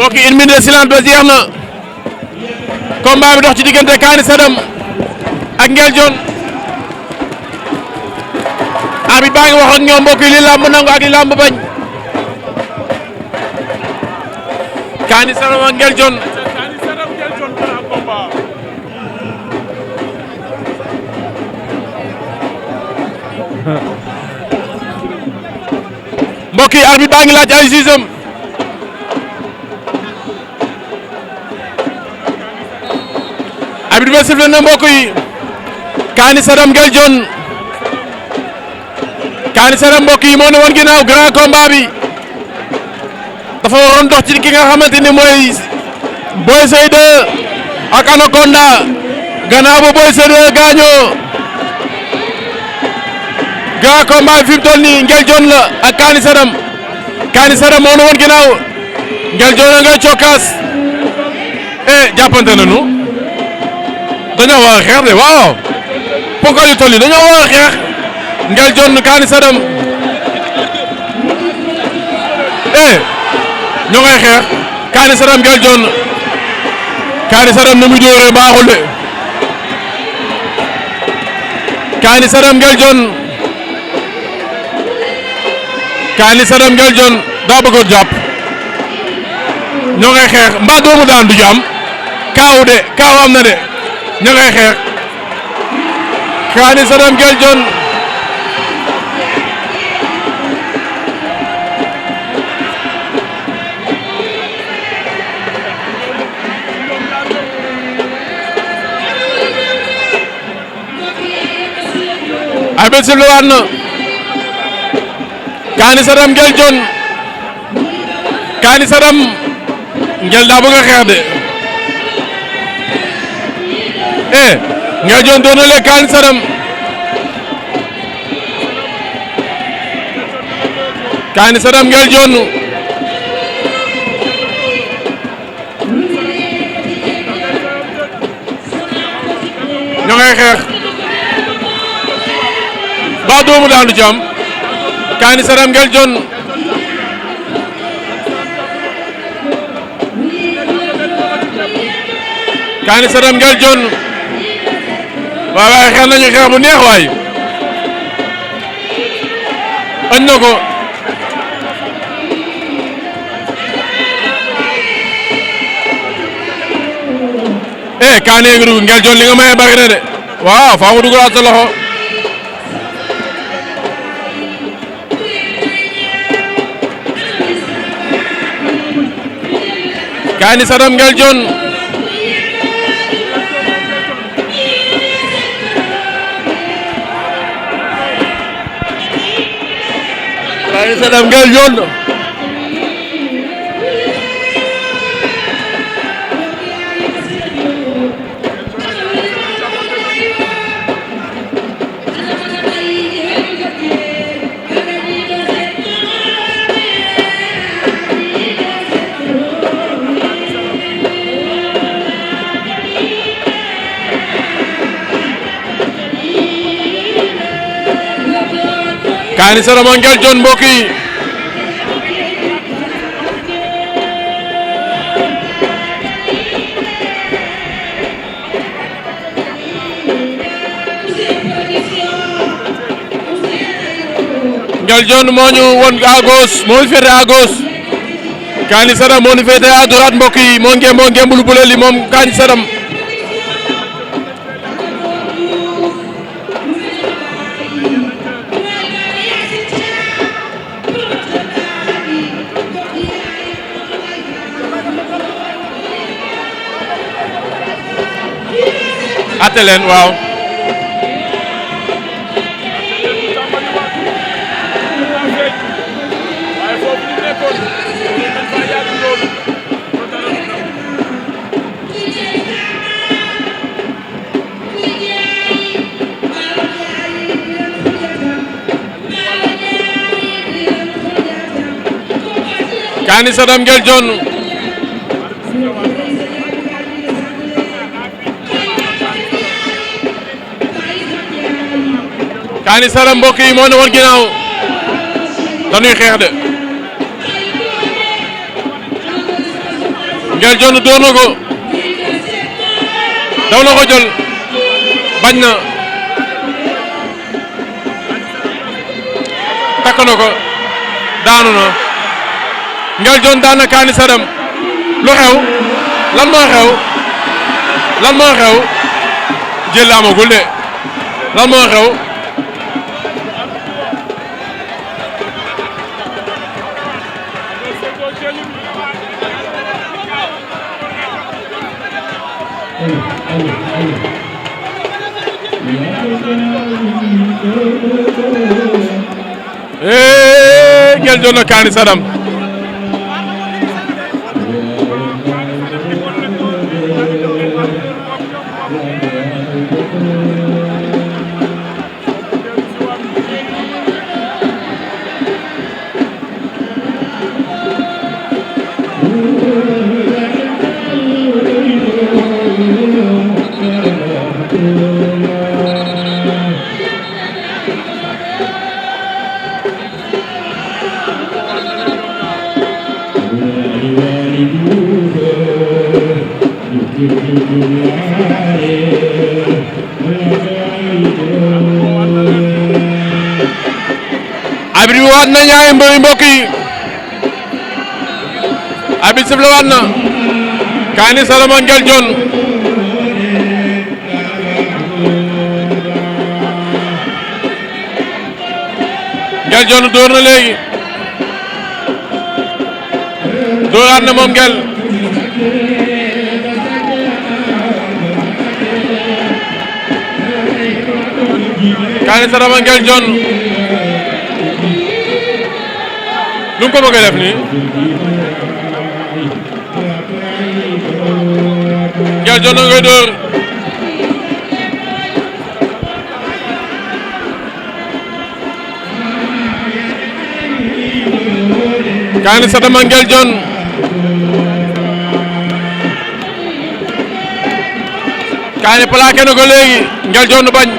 mbokk yi 1 minute de silence ba jeex na combat bi dox ci diggante Kaani Sadam ak Nguel Dione abi baa ngi wax ak ñoom mbokk yi li làmb nangu ak li làmb bañ Kaani Sadam ak Nguel Dione mbokk yi arbitre baa ngi laaj ay jugeem arbitre bi sifflé na mbokk yi Kaani Sadam Nguel Dione Kaani Sadam mbokk yi moo ne woon ginnaaw grand combat bi dafa waroon dox ci ki nga xamante ni mooy Boy Seye 2 ak Anaconda gannaaw ba Boy Seye 2 gaañoo grand combat bi fi mu toll nii Nguel Dione la ak Kaani Sadam Kaani Sadam moo ne woon ginnaaw Nguel Dione ngay cokkaas jàppante nañu dañoo war a xeex de waaw ponkal yu toll yi dañoo war a xeex Nguel Dione Kaani Sadam ñoo ngay xeex Kaani Sadam Nguel Dione Kaani Sadam na muy dóoree baaxul de Kaani Sadam Nguel Dione Kaani Sadam Nguel Dione daa bëggoon jàpp ñoo ngay xeex mbaa doomu daan du jàmm kaaw de kaaw am na de ñoo ngay xeex Kaani Sadam Nguel Dione arbitre sifflé waat na Kaani Sadam Nguel Dione Kaani Sadam Nguel daa bëgg a xeex de Nguel Dione doon na leen Kaani Sadam Kaani Sadam Nguel Dione ñoo ngay xeex ba doomu daanu ci am Kaani Sadam Nguel Dione Kaani Sadam Nguel Dione waaye xeex nañu xeex bu neex waay añ na ko Kaani ngi dugg Nguel Dione li nga maye bari na de waaw faa mu dugalaat sa loxo Kaani Sadam Nguel Dione Kaani Sadam Nguel Dione Kaani Sadam ak Nguel Dione mbokk yi Nguel Dione moo ñu won à gauche moo ñu féete à gauche Kaani Sadam moo ñu féete à droite mbokk yi moo ngeen lu bële li moom Kaani Sadam atte leen waaw Kaani Sadam Nguel Dione Kaani Sadam mbokk yi moo ne woon ginnaaw dañuy xeex de Ngel Jonn door na ko daw na ko jël bañ na takk na ko daanu na Ngel Jonn daan na Kaani Sadam lu xew lan moo xew jël amagul de lan moo xew Ngel Jonn na Kaani Sadam abri waat na ñaari mbokk yi abri sifle waat na Kaani Sadam ak Ngel Jonn Ngel Jonn door na léegi dooraat na moom Ngel Kaani Sadam ak Ngel Jonn lu mu ko bëgg a def nii Ngel Jonn ngay door Kaani Sadam ak Ngel Jonn Kaani plaqué na ko léegi Ngel Jonn bañ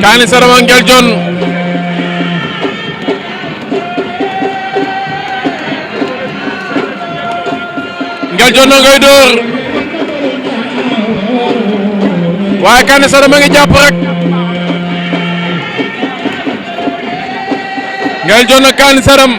Kaani Sadam ak Ngel Jonn Ngel Jonn ngay door waaye Kaani Sadam a ngi jàpp rek Ngel Jonn ak Kaani Sadam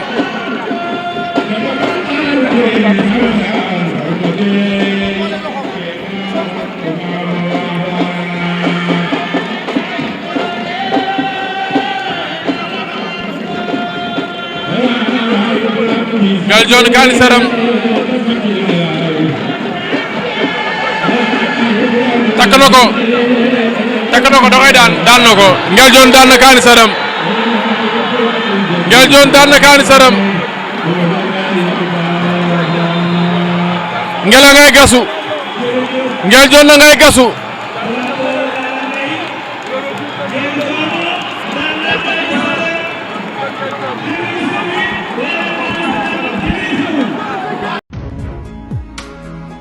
Ngel Jonn Kaani Sadam takk na ko da koy daan na ko Ngel Jonn daan na Kaani Sadam Ngel Jonn daan na Kaani Sadam Ngel a ngay gasu Ngel Jonn a ngay gasu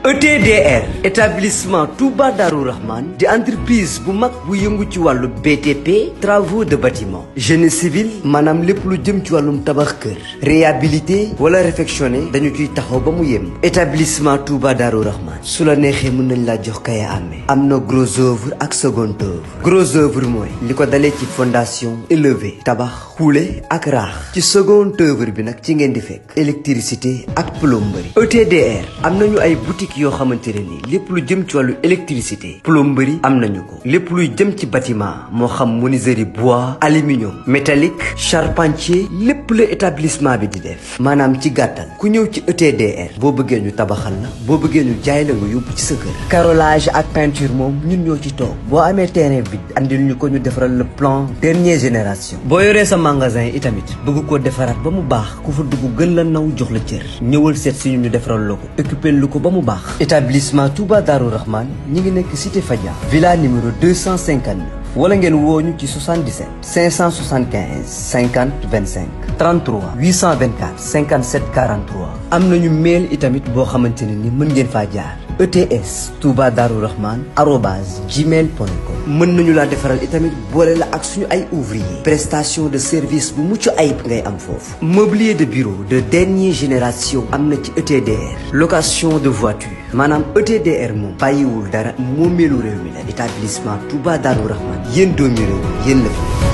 ETDR établissement Touba Darou Rahman di entreprise bu mag bu yëngu ci wàllu BTP travaux de bâtiment génie civil maanaam lépp lu jëm ci wàllum tabax kër réhabilité wala réfectionné dañu ciy taxaw ba mu yem. établissement Touba Darou Rahman su la neexee mën nañ laa jox kaya amee am na gros œuvre ak second œuvre gros œuvre mooy li ko dalee ci fondation élevé tabax xuule ak raax ci second œuvre bi nag ci ngeen di fekk électricité ak plomberie. ETDR am nañu ay boutique yoo xamante ne ni lépp lu jëm ci wàllu électricité plomberie am nañu ko lépp luy jëm ci bâtiment moo xam menuiserie bois aluminium métallique charpentier lépp la établissement bi di def maanaam ci gàttal ku ñëw ci ETDR boo bëggee ñu tabaxal la boo bëggee ñu jaay la nga yóbbu ci sa kër. carrelage ak peinture moom ñun ñoo ci toog boo amee terrain vide andil ñu ko ñu defaral le plan dernière génération. boo yoree sa magasin itamit bëgg koo defaraat ba mu baax ku fa dugg gën la naw jox la cër ñëwal seet si ñu defaral la ko occupé lu ko ba mu baax. établissement Touba Darou Rahman ñi ngi nekk cité Fadia villa numéro 259 wala ngeen wooñu ci 77 575 50 25 33 824 57 43 am nañu mail itamit boo xamante ne ni mën ngeen faa jaar ETS Touba Darou Rahman @gmail.com mën nañu laa defaral itamit boole la ak suñu ay ouvrier prestation de service bu mucc ayib ngay am foofu mobilier de bureau de dernière génération am na ci ETDR location de voiture maanaam ETDR moom bàyyiwul dara moomeelu réew mi la établissement Touba Darou Rahman yéen doomi réew yéen la fi